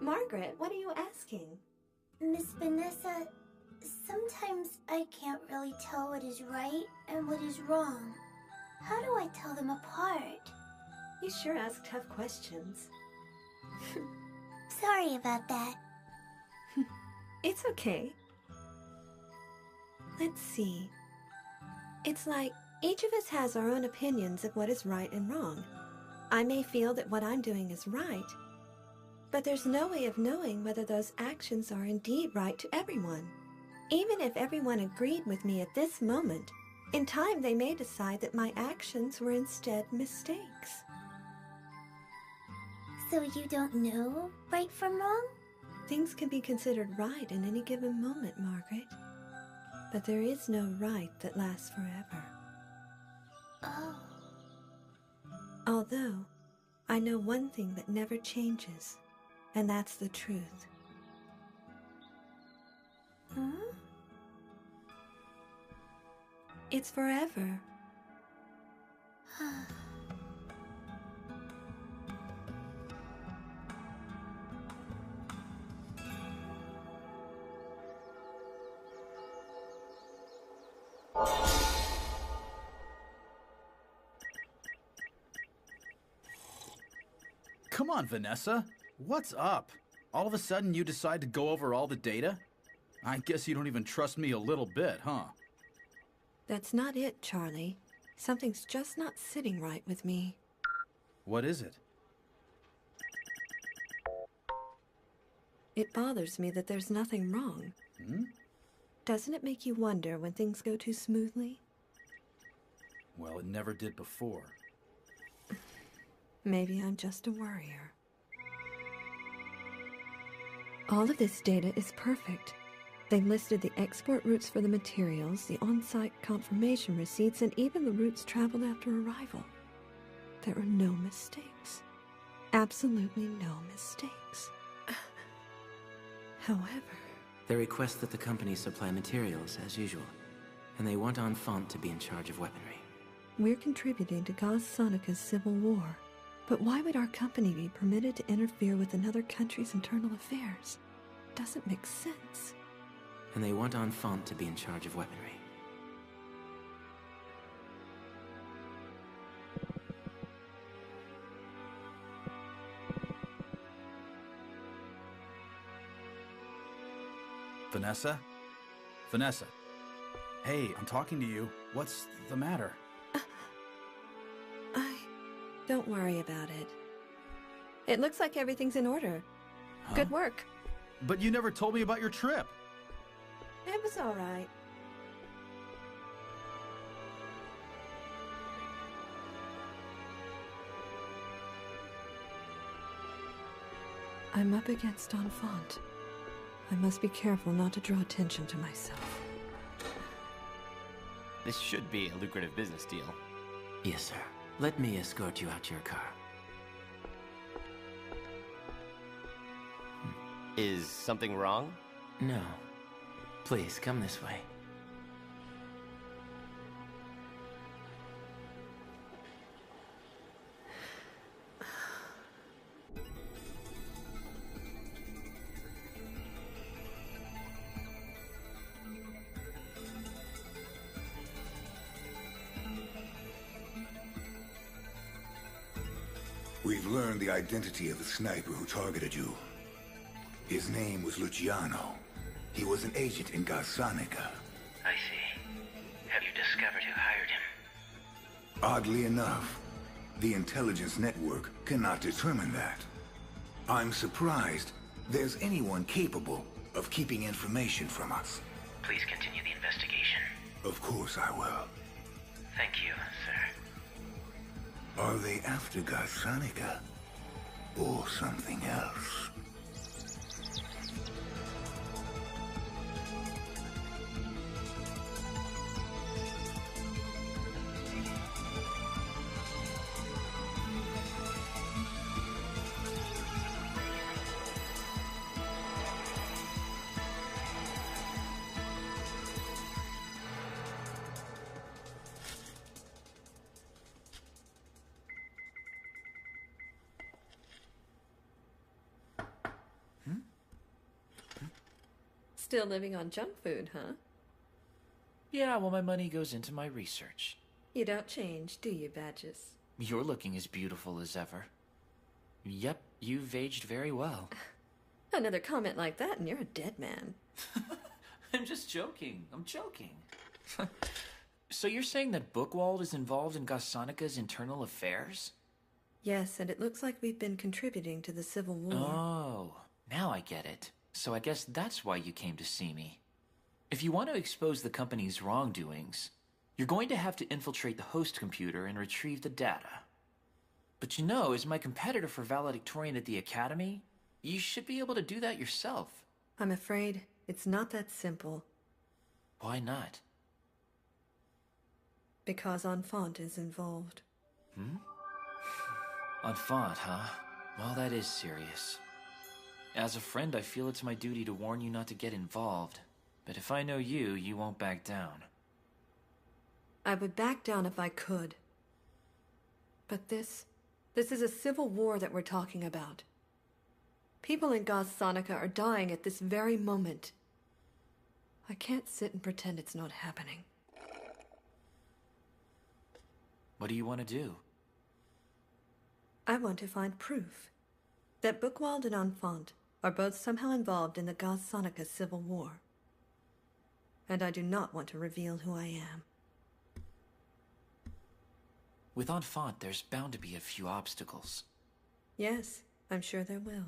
Margaret, what are you asking? Miss Vanessa, sometimes I can't really tell what is right and what is wrong. How do I tell them apart? You sure ask tough questions. Sorry about that. It's okay. Let's see. It's like each of us has our own opinions of what is right and wrong. I may feel that what I'm doing is right, but there's no way of knowing whether those actions are indeed right to everyone. Even if everyone agreed with me at this moment, in time they may decide that my actions were instead mistakes. So you don't know right from wrong? Things can be considered right in any given moment, Margaret. But there is no right that lasts forever. Oh. Although, I know one thing that never changes, and that's the truth. Huh? It's forever. Come on, Vanessa. What's up? All of a sudden you decide to go over all the data? I guess you don't even trust me a little bit, huh? That's not it, Charlie. Something's just not sitting right with me. What is it? It bothers me that there's nothing wrong. Doesn't it make you wonder when things go too smoothly? Well, it never did before. Maybe I'm just a worrier. All of this data is perfect. They've listed the export routes for the materials, the on-site confirmation receipts, and even the routes traveled after arrival. There are no mistakes. Absolutely no mistakes. However... They request that the company supply materials, as usual, and they want Enfant to be in charge of weaponry. We're contributing to Gaz Sonica's civil war. But why would our company be permitted to interfere with another country's internal affairs? Doesn't make sense. And they want Enfant to be in charge of weaponry. Vanessa? Vanessa? Hey, I'm talking to you. What's the matter? Don't worry about it. It looks like everything's in order. Huh? Good work. But you never told me about your trip. It was all right. I'm up against Enfant. I must be careful not to draw attention to myself. This should be a lucrative business deal. Yes, sir. Let me escort you out to your car. Is something wrong? No. Please, come this way. We've learned the identity of the sniper who targeted you. His name was Luciano. He was an agent in Garsonica. I see. Have you discovered who hired him? Oddly enough, the intelligence network cannot determine that. I'm surprised there's anyone capable of keeping information from us. Please continue the investigation. Of course I will. Thank you, sir. Are they after Garsonica? Or something else? Still living on junk food, huh? Yeah, well, my money goes into my research. You don't change, do you, Badges? You're looking as beautiful as ever. Yep, you've aged very well. Another comment like that and you're a dead man. I'm just joking. I'm joking. So you're saying that Bookwald is involved in Gasonica's internal affairs? Yes, and it looks like we've been contributing to the Civil War. Oh, now I get it. So I guess that's why you came to see me. If you want to expose the company's wrongdoings, you're going to have to infiltrate the host computer and retrieve the data. But you know, as my competitor for valedictorian at the Academy, you should be able to do that yourself. I'm afraid it's not that simple. Why not? Because Enfant is involved. Enfant, huh? Well, that is serious. As a friend, I feel it's my duty to warn you not to get involved. But if I know you, you won't back down. I would back down if I could. But this is a civil war that we're talking about. People in Sonica are dying at this very moment. I can't sit and pretend it's not happening. What do you want to do? I want to find proof that Bookwald and Enfant are both somehow involved in the Sonica civil war. And I do not want to reveal who I am. With Enfant, there's bound to be a few obstacles. Yes, I'm sure there will.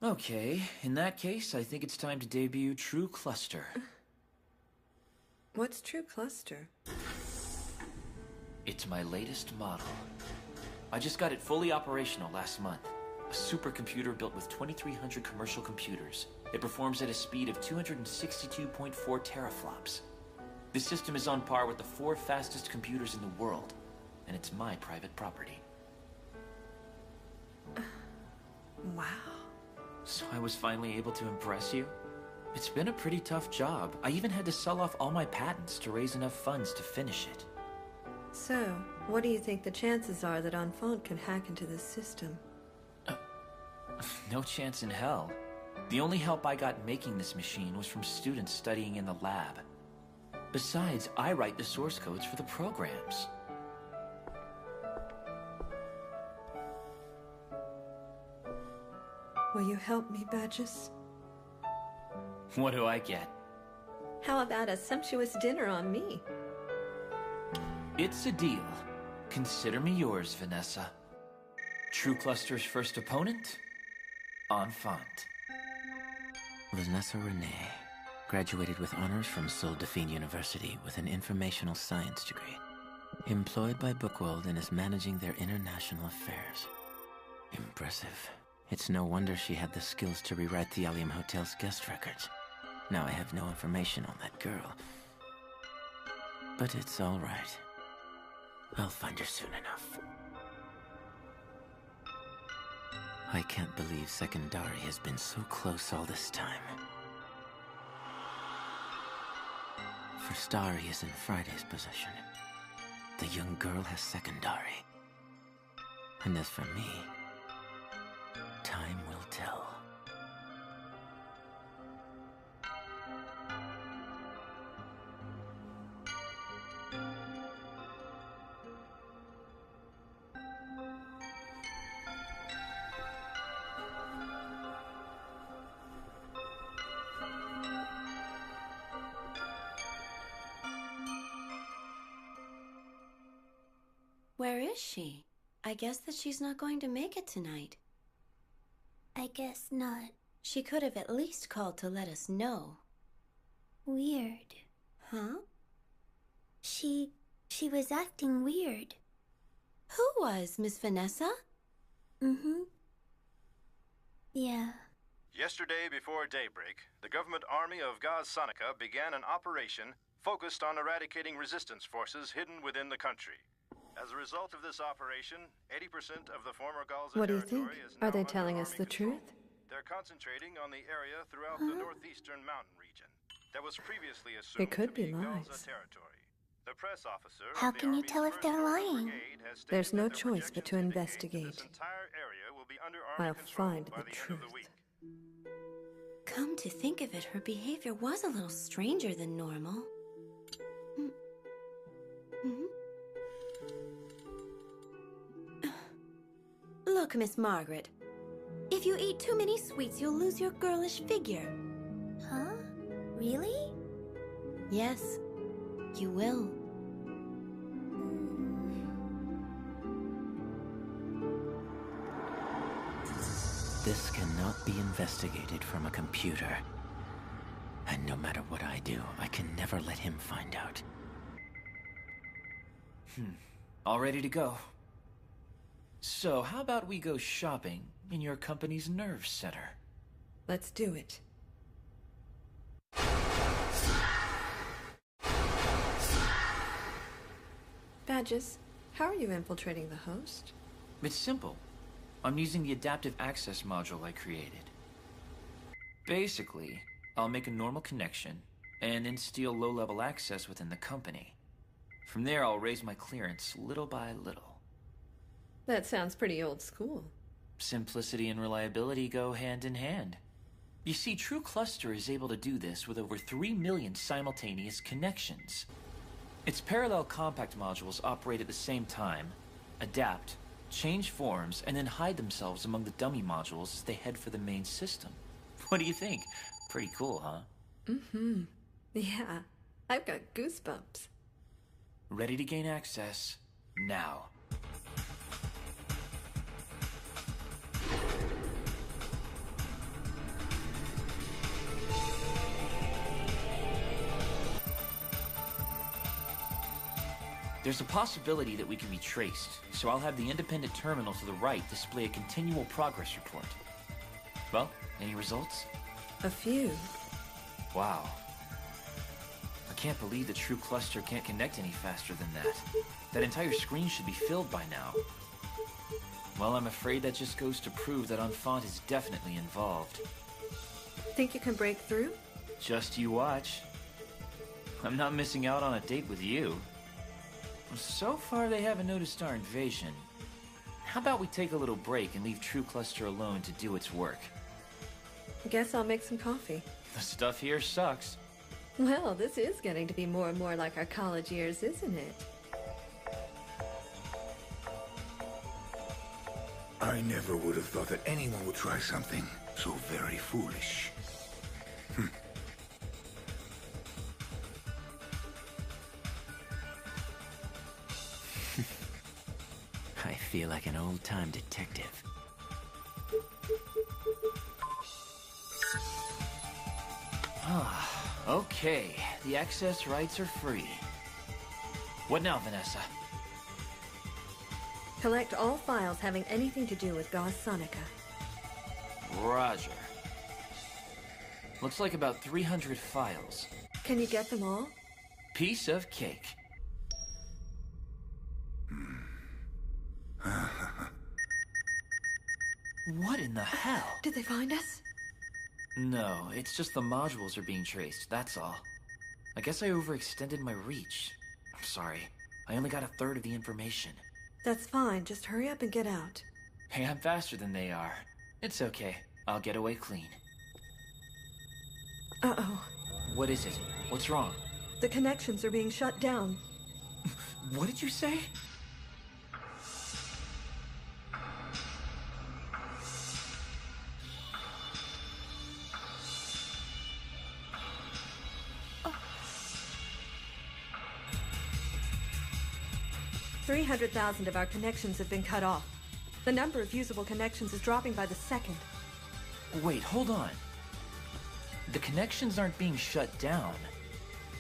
Okay, in that case, I think it's time to debut True Cluster. What's True Cluster? It's my latest model. I just got it fully operational last month. A supercomputer built with 2,300 commercial computers. It performs at a speed of 262.4 teraflops. This system is on par with the 4 fastest computers in the world, and it's my private property. Wow. So I was finally able to impress you? It's been a pretty tough job. I even had to sell off all my patents to raise enough funds to finish it. So, what do you think the chances are that Enfant can hack into this system? No chance in hell. The only help I got making this machine was from students studying in the lab. Besides, I write the source codes for the programs. Will you help me, Badges? What do I get? How about a sumptuous dinner on me? It's a deal. Consider me yours, Vanessa. True Cluster's first opponent? Enfant. Vanessa Renee graduated with honors from Sol Delphine University with an informational science degree. Employed by Bookwald and is managing their international affairs. Impressive. It's no wonder she had the skills to rewrite the Allium Hotel's guest records. Now I have no information on that girl. But it's all right. I'll find her soon enough. I can't believe Secondary has been so close all this time. For Starry is in Friday's possession. The young girl has Secondary. And as for me, time will tell. Where is she? I guess that she's not going to make it tonight. I guess not. She could have at least called to let us know. Weird. Huh? She was acting weird. Who was, Miss Vanessa? Mm-hmm. Yeah. Yesterday before daybreak, the government army of Sonica began an operation focused on eradicating resistance forces hidden within the country. As a result of this operation, 80% of the former Galza What do you think? territory is now Are they under telling us Army the control. truth? They're concentrating on the area throughout the northeastern mountain region that was previously assumed It could to be be lies. Galza territory. The press officer How of the can you Army's tell if 1st they're Armored lying? Brigade has stated There's no that their choice but to projections indicate investigate. This entire area will be under Army I'll control find by the the end of the truth. week. Come to think of it, her behavior was a little stranger than normal. Look, Miss Margaret. If you eat too many sweets, you'll lose your girlish figure. Huh? Really? Yes, you will. This cannot be investigated from a computer. And no matter what I do, I can never let him find out. All ready to go. So, how about we go shopping in your company's nerve center? Let's do it. Badges, how are you infiltrating the host? It's simple. I'm using the adaptive access module I created. Basically, I'll make a normal connection, and then steal low-level access within the company. From there, I'll raise my clearance little by little. That sounds pretty old school. Simplicity and reliability go hand in hand. You see, True Cluster is able to do this with over 3 million simultaneous connections. Its parallel compact modules operate at the same time, adapt, change forms, and then hide themselves among the dummy modules as they head for the main system. What do you think? Pretty cool, huh? Mm-hmm. Yeah, I've got goosebumps. Ready to gain access now. There's a possibility that we can be traced, so I'll have the independent terminal to the right display a continual progress report. Well, any results? A few. Wow. I can't believe the True Cluster can't connect any faster than that. That entire screen should be filled by now. Well, I'm afraid that just goes to prove that Enfant is definitely involved. Think you can break through? Just you watch. I'm not missing out on a date with you. So far, they haven't noticed our invasion. How about we take a little break and leave True Cluster alone to do its work? Guess I'll make some coffee. The stuff here sucks. Well, this is getting to be more and more like our college years, isn't it? I never would have thought that anyone would try something so very foolish. I feel like an old-time detective. Okay, the access rights are free. What now, Vanessa? Collect all files having anything to do with Gauss Sonica. Roger. Looks like about 300 files. Can you get them all? Piece of cake. What in the hell? Did they find us? No, it's just the modules are being traced, that's all. I guess I overextended my reach. I'm sorry. I only got a third of the information. That's fine, just hurry up and get out. Hey, I'm faster than they are. It's okay. I'll get away clean. Uh-oh. What is it? What's wrong? The connections are being shut down. What did you say? Oh. 300,000 of our connections have been cut off. The number of usable connections is dropping by the second. Wait, hold on. The connections aren't being shut down.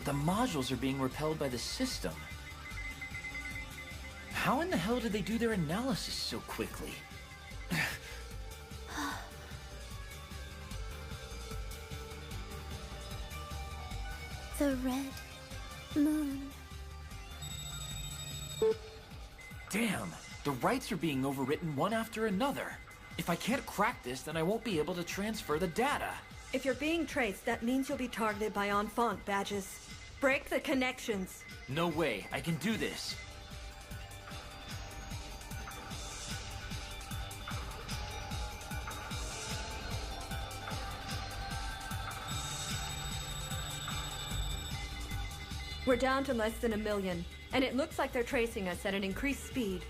The modules are being repelled by the system. How in the hell did they do their analysis so quickly? The red moon. Damn, the rights are being overwritten one after another. If I can't crack this, then I won't be able to transfer the data. If you're being traced, that means you'll be targeted by Enfant badges. Break the connections. No way, I can do this. We're down to less than 1 million, and it looks like they're tracing us at an increased speed.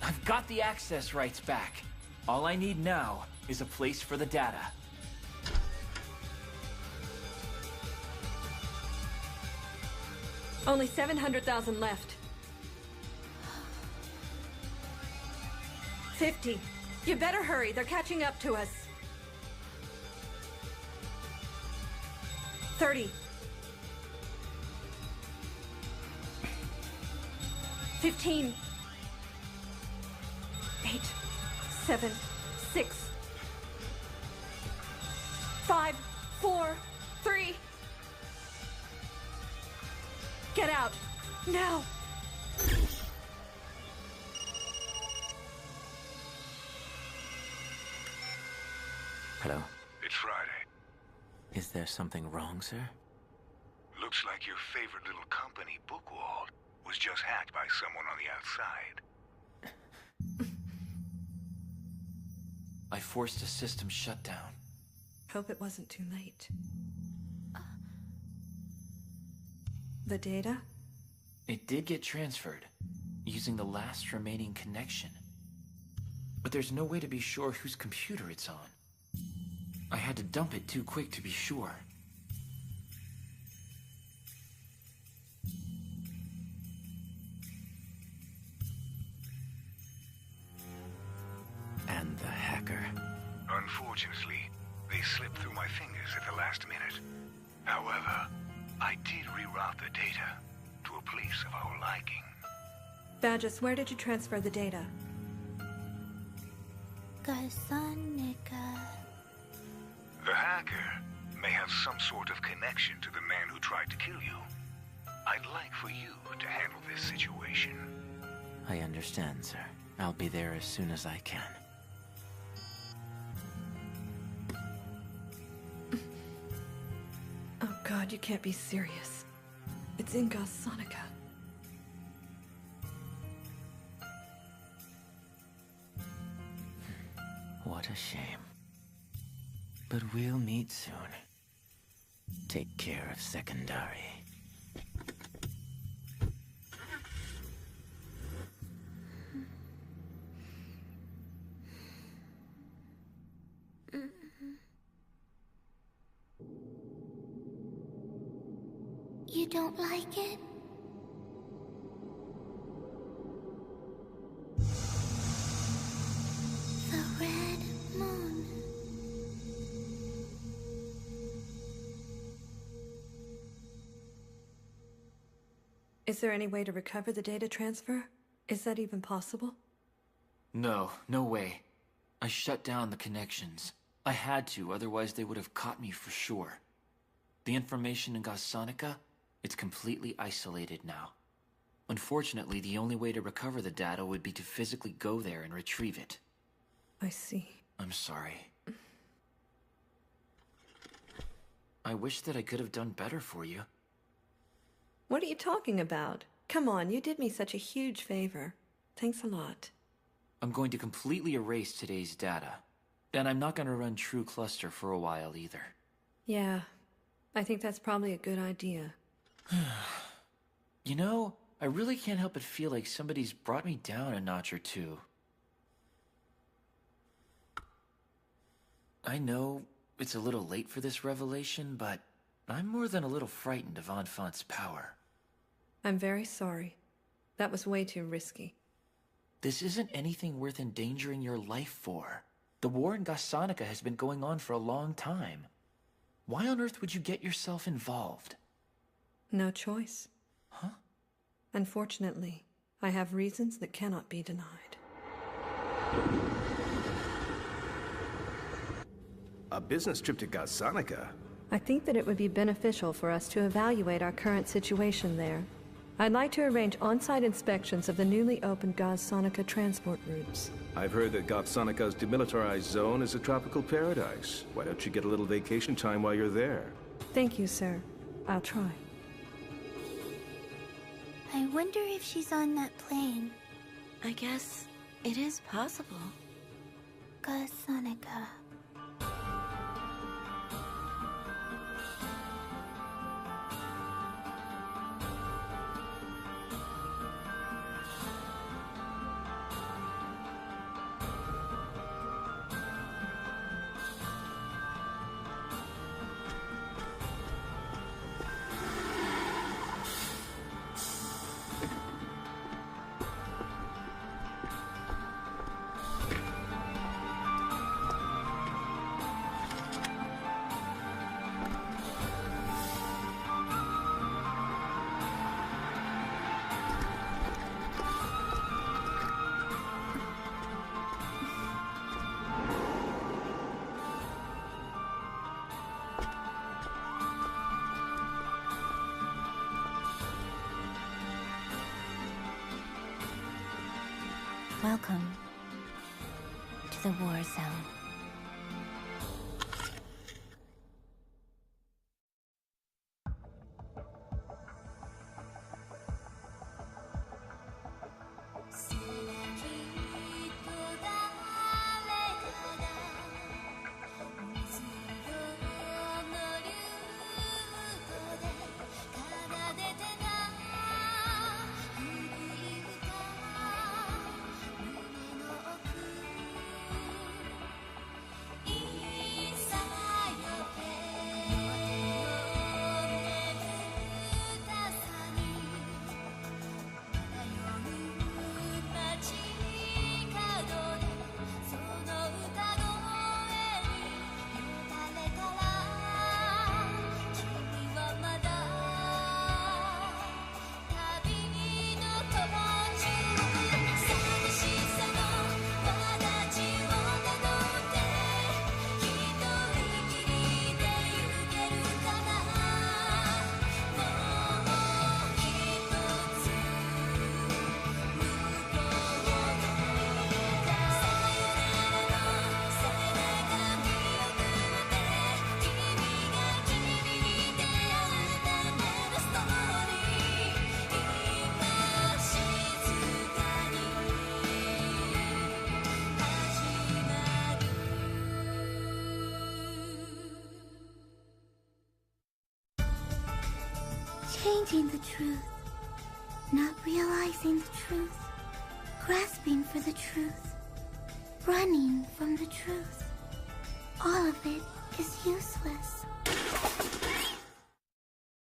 I've got the access rights back. All I need now is a place for the data. Only 700,000 left. 50. You better hurry, they're catching up to us. 30. 15. 8. 7. 6. 5. 4. 3. Get out! Now! Hello? It's Friday. Is there something wrong, sir? Looks like your favorite little company, Bookwald, was just hacked by someone on the outside. I forced a system shutdown. Hope it wasn't too late. The data? It did get transferred, using the last remaining connection. But there's no way to be sure whose computer it's on. I had to dump it too quick to be sure. And the hacker. Unfortunately, they slipped through my fingers at the last minute. However, I did reroute the data to a place of our liking. Badges, where did you transfer the data? Gasonica. The hacker may have some sort of connection to the man who tried to kill you. I'd like for you to handle this situation. I understand, sir. I'll be there as soon as I can. Oh God, you can't be serious. It's in Gasonica. What a shame. But we'll meet soon. Take care of Secondary. You don't like it? The red moon. Is there any way to recover the data transfer? Is that even possible? No, no way. I shut down the connections. I had to, otherwise they would have caught me for sure. The information in Gasonica, it's completely isolated now. Unfortunately, the only way to recover the data would be to physically go there and retrieve it. I see. I'm sorry. I wish that I could have done better for you. What are you talking about? Come on, you did me such a huge favor. Thanks a lot. I'm going to completely erase today's data. And I'm not going to run True Cluster for a while either. Yeah, I think that's probably a good idea. You know, I really can't help but feel like somebody's brought me down a notch or two. I know it's a little late for this revelation, but I'm more than a little frightened of Enfant's power. I'm very sorry. That was way too risky. This isn't anything worth endangering your life for. The war in Gasonica has been going on for a long time. Why on earth would you get yourself involved? No choice. Huh? Unfortunately, I have reasons that cannot be denied. A business trip to Gasonica? I think that it would be beneficial for us to evaluate our current situation there. I'd like to arrange on-site inspections of the newly opened Gasonica transport routes. I've heard that Gassonica's demilitarized zone is a tropical paradise. Why don't you get a little vacation time while you're there? Thank you, sir. I'll try. I wonder if she's on that plane. I guess it is possible. Welcome to the war zone. Changing the truth, not realizing the truth, grasping for the truth, running from the truth. All of it is useless.